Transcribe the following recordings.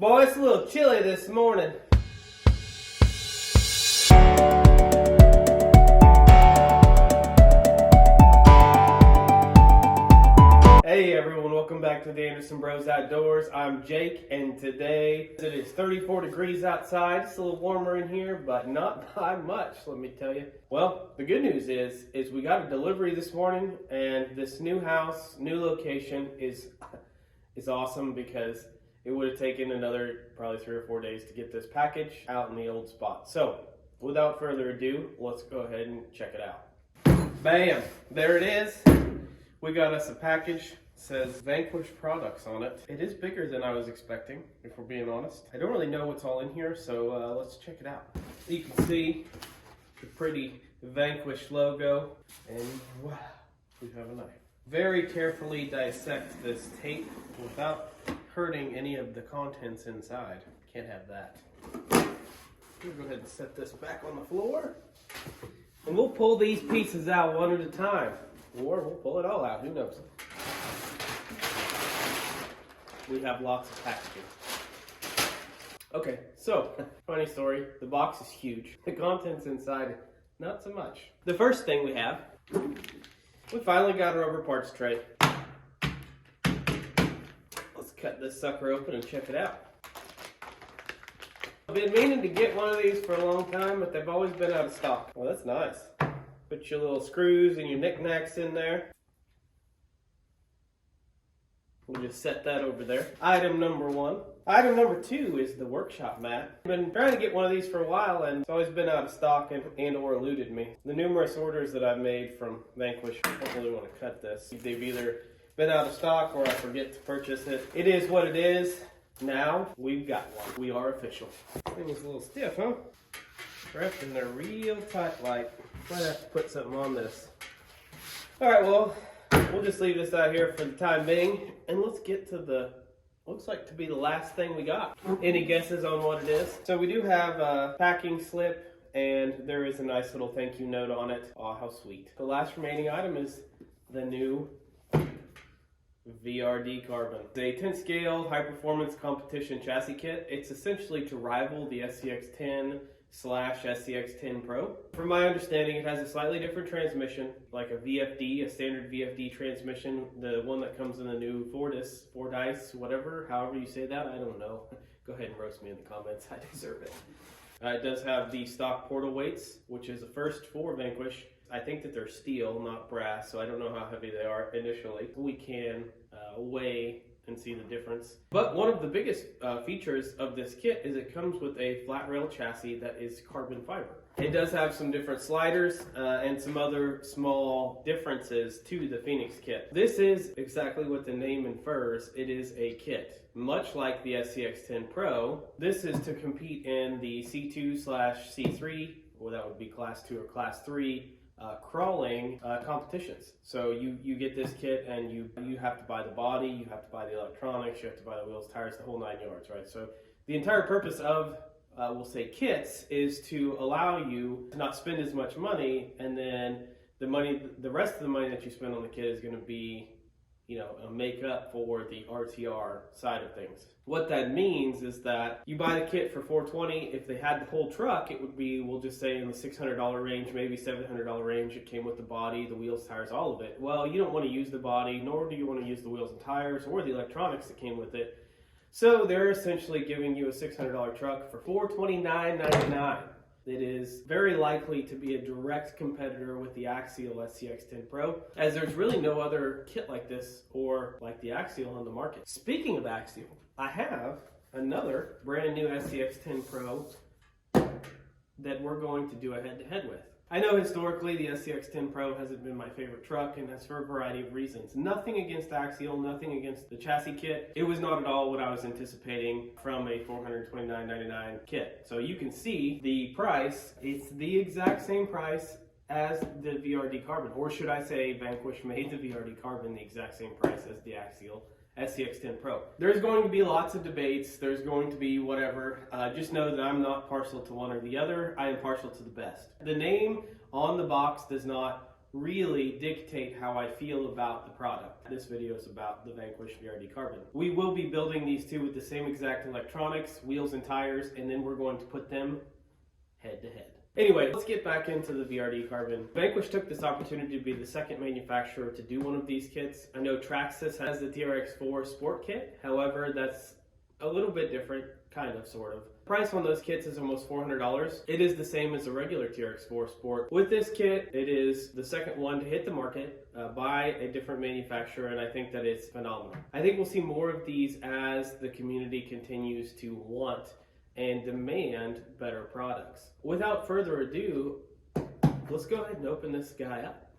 Boy, it's a little chilly this morning. Hey everyone, welcome back to the Anderson Bros Outdoors. I'm Jake, and today it is 34 degrees outside. It's a little warmer in here, but not by much, let me tell you. Well, the good news is we got a delivery this morning, and this new house, new location is awesome because it would have taken another probably 3 or 4 days to get this package out in the old spot. So, without further ado, let's go ahead and check it out. Bam! There it is. We got us a package. It says Vanquish products on it. It is bigger than I was expecting, if we're being honest. I don't really know what's all in here, so let's check it out. You can see the pretty Vanquish logo, and wow, we have a knife. Very carefully dissect this tape without hurting any of the contents inside. Can't have that. We'll go ahead and set this back on the floor. And we'll pull these pieces out one at a time. Or we'll pull it all out, who knows. We have lots of packaging. Okay, so, funny story. The box is huge. The contents inside, not so much. The first thing we have, we finally got a rubber parts tray. Let's cut this sucker open and check it out. I've been meaning to get one of these for a long time, but they've always been out of stock. Well, that's nice. Put your little screws and your knickknacks in there. We'll just set that over there. Item number one. Item number two is the workshop mat. I've been trying to get one of these for a while, and it's always been out of stock and or eluded me. The numerous orders that I've made from Vanquish, I don't really want to cut this. They've either been out of stock or I forget to purchase it. It is what it is. Now we've got one. We are official. This thing is a little stiff, huh? Wrapped in there real tight like. Might have to put something on this. Alright, well, we'll just leave this out here for the time being, and let's get to the, looks like to be the last thing we got. Any guesses on what it is? So we do have a packing slip, and there is a nice little thank you note on it. Aw, how sweet. The last remaining item is the new VRD Carbon. It's a 10 scale high performance competition chassis kit. It's essentially to rival the SCX10/SCX10 Pro. From my understanding, it has a slightly different transmission, like a VFD, a standard VFD transmission, the one that comes in the new Fordice, whatever, however you say that, I don't know. Go ahead and roast me in the comments, I deserve it. It does have the stock portal weights, which is a first for Vanquish. I think that they're steel, not brass, so I don't know how heavy they are initially. We can weigh and see the difference. But one of the biggest features of this kit is it comes with a flat rail chassis that is carbon fiber. It does have some different sliders and some other small differences to the Pheonix kit. This is exactly what the name infers. It is a kit. Much like the SCX10 Pro, this is to compete in the C2/C3, or that would be class 2 or class 3, crawling competitions. So you get this kit and you have to buy the body, you have to buy the electronics, you have to buy the wheels, tires, the whole 9 yards, right? So the entire purpose of, we'll say kits, is to allow you to not spend as much money, and then the rest of the money that you spend on the kit is going to be, you know, a make up for the RTR side of things. What that means is that you buy the kit for $420. If they had the whole truck, it would be, we'll just say, in the $600 range, maybe $700 range. It came with the body, the wheels, tires, all of it. Well, you don't want to use the body, nor do you want to use the wheels and tires or the electronics that came with it. So they're essentially giving you a $600 truck for $429.99. It is very likely to be a direct competitor with the axial SCX10 Pro, as there's really no other kit like this or like the axial on the market. Speaking of axial, I have another brand new SCX10 Pro that we're going to do a head-to-head with. I know historically the SCX10 Pro hasn't been my favorite truck, and that's for a variety of reasons. Nothing against axial, nothing against the chassis kit. It was not at all what I was anticipating from a $429.99 kit. So you can see the price, it's the exact same price as the VRD Carbon, or should I say Vanquish made the VRD Carbon the exact same price as the axial SCX10 Pro. There's going to be lots of debates, there's going to be whatever. Just know that I'm not partial to one or the other, I am partial to the best. The name on the box does not really dictate how I feel about the product. This video is about the Vanquish VRD Carbon. We will be building these two with the same exact electronics, wheels and tires, and then we're going to put them head to head. Anyway, let's get back into the VRD Carbon. Vanquish took this opportunity to be the second manufacturer to do one of these kits. I know Traxxas has the TRX4 Sport Kit, however, that's a little bit different, kind of, sort of. Price on those kits is almost $400. It is the same as the regular TRX4 Sport. With this kit, it is the second one to hit the market by a different manufacturer, and I think that it's phenomenal. I think we'll see more of these as the community continues to want and demand better products. Without further ado, let's go ahead and open this guy up.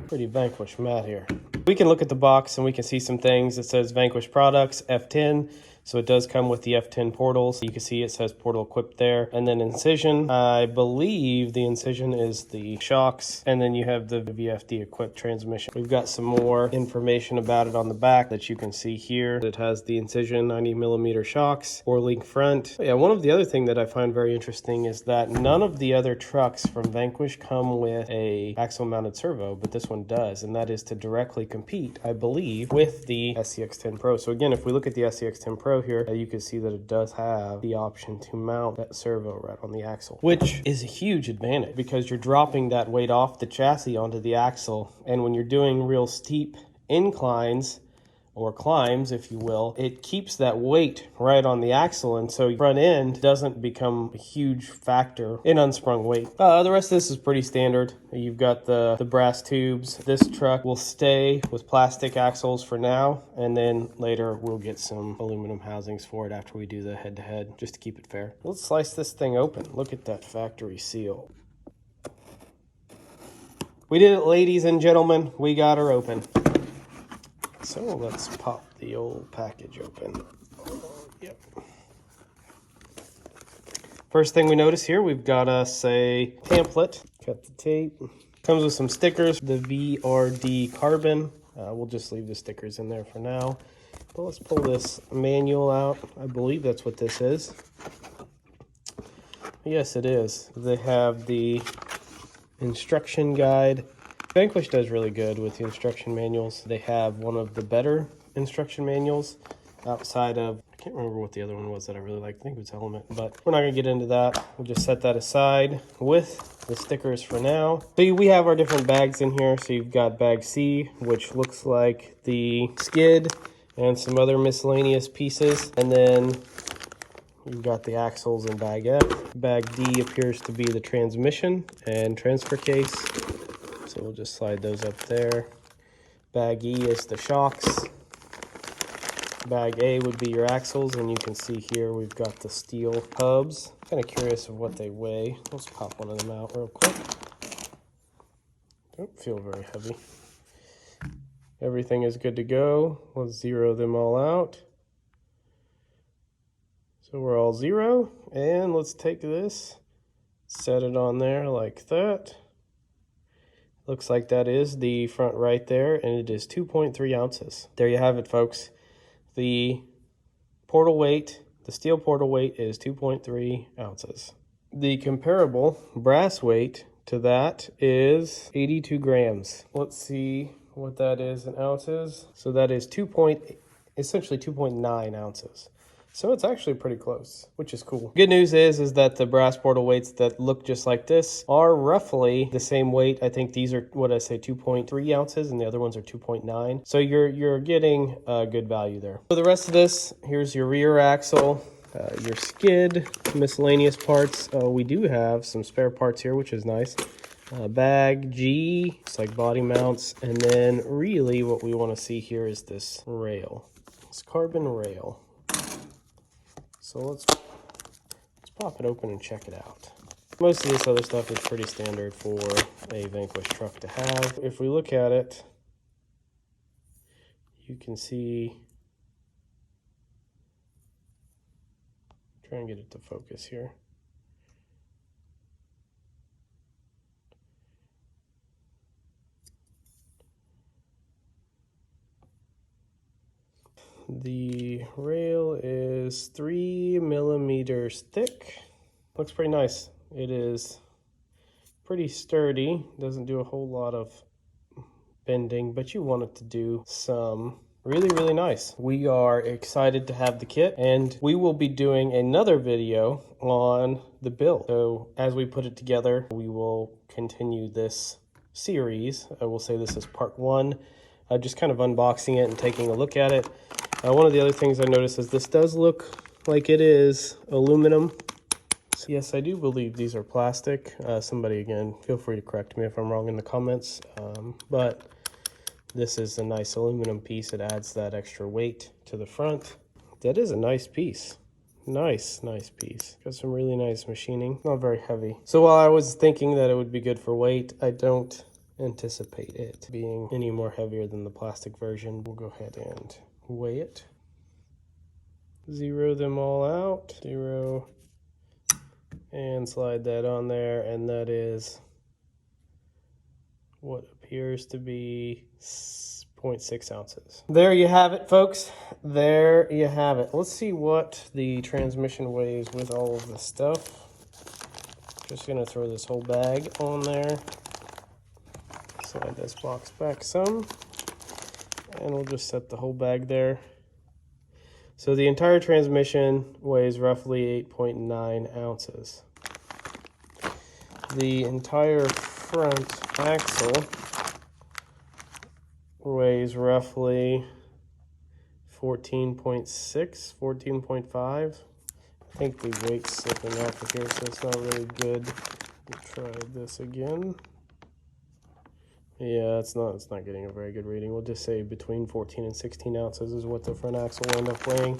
Pretty Vanquish mat here. We can look at the box and we can see some things. It says Vanquish products, F10. So it does come with the F10 portals. You can see it says portal equipped there. And then incision, I believe the incision is the shocks. And then you have the VFD equipped transmission. We've got some more information about it on the back that you can see here. It has the incision 90mm shocks, 4-link front. But yeah, one of the other thing that I find very interesting is that none of the other trucks from Vanquish come with a axle mounted servo, but this one does. And that is to directly compete, I believe, with the SCX10 Pro. So again, if we look at the SCX10 Pro here, you can see that it does have the option to mount that servo right on the axle, which is a huge advantage because you're dropping that weight off the chassis onto the axle. And when you're doing real steep inclines or climbs, if you will, it keeps that weight right on the axle, and so front end doesn't become a huge factor in unsprung weight. The rest of this is pretty standard. You've got the brass tubes. This truck will stay with plastic axles for now, and then later we'll get some aluminum housings for it after we do the head-to-head, just to keep it fair. Let's slice this thing open. Look at that factory seal. We did it, ladies and gentlemen. We got her open. So let's pop the old package open. Yep. First thing we notice here, we've got us a pamphlet. Cut the tape. Comes with some stickers. The VRD Carbon. We'll just leave the stickers in there for now. But let's pull this manual out. I believe that's what this is. Yes, it is. They have the instruction guide. Vanquish does really good with the instruction manuals. They have one of the better instruction manuals outside of, I can't remember what the other one was that I really liked. I think it was Element, but we're not gonna get into that. We'll just set that aside with the stickers for now. So we have our different bags in here. So you've got bag C, which looks like the skid and some other miscellaneous pieces. And then you've got the axles in bag F. Bag D appears to be the transmission and transfer case. So we'll just slide those up there. Bag E is the shocks. Bag A would be your axles, and you can see here we've got the steel hubs. Kind of curious of what they weigh. Let's pop one of them out real quick. Don't feel very heavy. Everything is good to go. Let's zero them all out. So we're all zero, and let's take this, set it on there like that. Looks like that is the front right there, and it is 2.3 ounces. There you have it, folks. The portal weight, the steel portal weight is 2.3 ounces. The comparable brass weight to that is 82 grams. Let's see what that is in ounces. So that is essentially 2.9 ounces. So it's actually pretty close, which is cool. Good news is that the brass portal weights that look just like this are roughly the same weight. I think these are, what I say, 2.3 ounces, and the other ones are 2.9. So you're getting a good value there. For the rest of this, here's your rear axle, your skid, miscellaneous parts. We do have some spare parts here, which is nice. Bag G, it's like body mounts. And then really what we want to see here is this rail, this carbon rail. So let's pop it open and check it out. Most of this other stuff is pretty standard for a Vanquish truck to have. If we look at it, you can see, try and get it to focus here. The rail is 3 millimeters thick. Looks pretty nice. It is pretty sturdy, doesn't do a whole lot of bending, but you want it to do some really nice. We are excited to have the kit, and we will be doing another video on the build. So as we put it together, we will continue this series. I will say this is part one, just kind of unboxing it and taking a look at it. One of the other things I noticed is this does look like it is aluminum. So yes, I do believe these are plastic. Somebody, again, feel free to correct me if I'm wrong in the comments, but this is a nice aluminum piece. It adds that extra weight to the front. That is a nice piece. Nice piece. Got some really nice machining. Not very heavy. So while I was thinking that it would be good for weight, I don't anticipate it being any more heavier than the plastic version. We'll go ahead and weigh it. Zero them all out. 0. And slide that on there. And that is what appears to be 0.6 ounces. There you have it, folks. There you have it. Let's see what the transmission weighs with all of this stuff. Just gonna throw this whole bag on there. Slide this box back some. And we'll just set the whole bag there. So the entire transmission weighs roughly 8.9 ounces. The entire front axle weighs roughly 14.6, 14.5. I think the weight's slipping off of here, so it's not really good. We'll try this again. Yeah, it's not getting a very good reading. We'll just say between 14 and 16 ounces is what the front axle will end up weighing.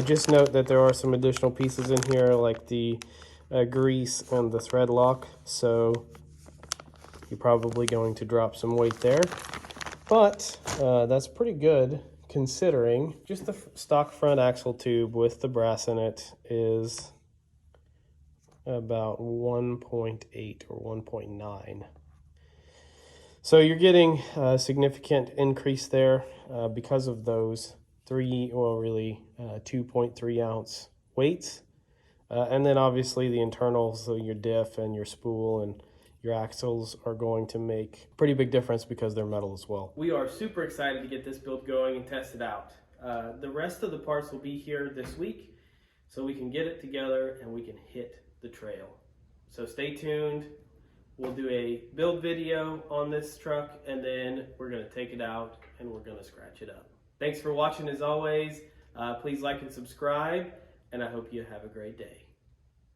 Just note that there are some additional pieces in here, like the grease and the thread lock, so you're probably going to drop some weight there. But that's pretty good considering just the stock front axle tube with the brass in it is about 1.8 or 1.9. So you're getting a significant increase there because of those 2.3 ounce weights. And then obviously the internals, so your diff and your spool and your axles are going to make a pretty big difference because they're metal as well. We are super excited to get this build going and test it out. The rest of the parts will be here this week, so we can get it together and we can hit the trail. So stay tuned. We'll do a build video on this truck, and then we're going to take it out and we're going to scratch it up. Thanks for watching as always. Please like and subscribe, and I hope you have a great day.